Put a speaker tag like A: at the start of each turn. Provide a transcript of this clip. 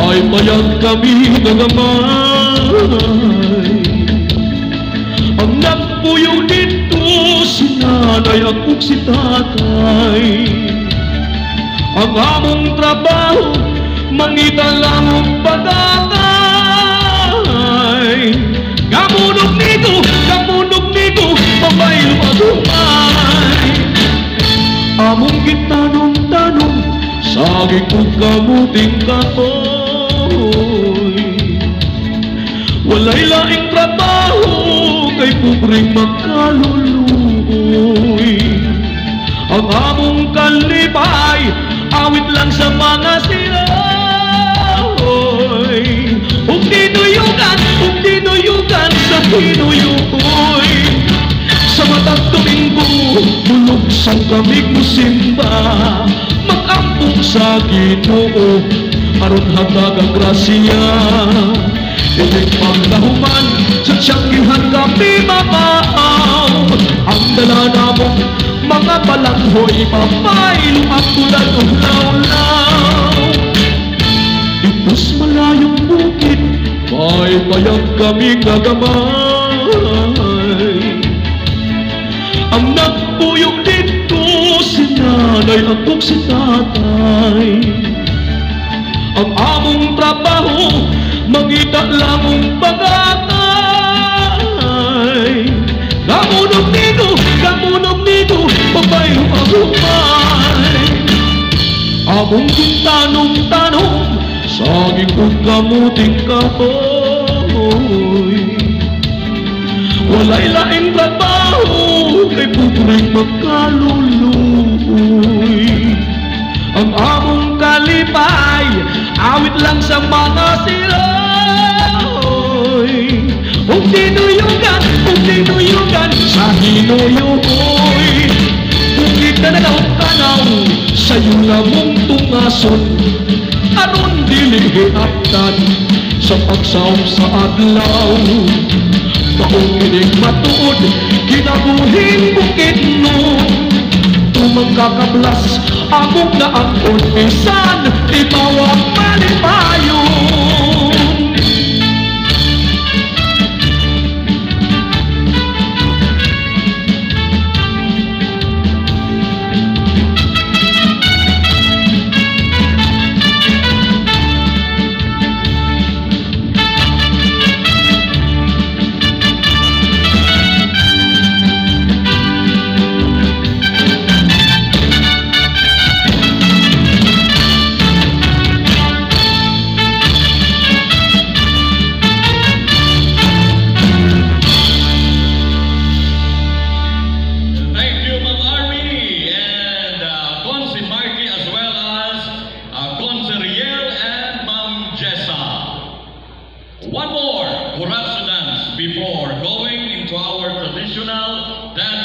A: May payag kami nagamay. Ang nagpuyo dito si nanay at si tatay. Ang among trabaho mangita lang ang padatay. Gamunog nito, pabaylo at umay. Among gitanong-tanong, saging kong kamuting kapoy. Walay laing trabaho, kay pubring magkaluluoy. Ang among kalipay, awit lang sa mga siloy. Ug dinuyugan sa hinuyukoy. Sa matag Domingo, bulog sang kamig musimba. Mag-ampong sa Ginoo, aron hatag ang grasya. Ilig pagdahuman, sa tiyanggihan kami mapaaw. Ang dala namong mga balanghoy, pabaylo at tulad ng lawlaw. Itos malayong bukid, may payag kami nagamay. Ang nagpuyog dito si nanay at si tatay. Ang among trabaho, mangita lang ang pagatay. Gamunog nito, pabaylo ang umay. Among tanong-tanong, saging kong kamuting kapoy. Walay laing trabaho, kay putring magkaluluoy. Ang among kalipay, awit lang sa mga siloy. Ug dinuyugan sa hinuyukoy. Bukid na nagawtanaw, sa'yo lamong tungason. Aron dilihiatan sa pagsaom sa adlaw. Maong ining matuod, kinabuhing bukid no. Tumagkakablas, among naangkon pisan, itawag malipayon.
B: One more Kurasu dance before going into our traditional dance.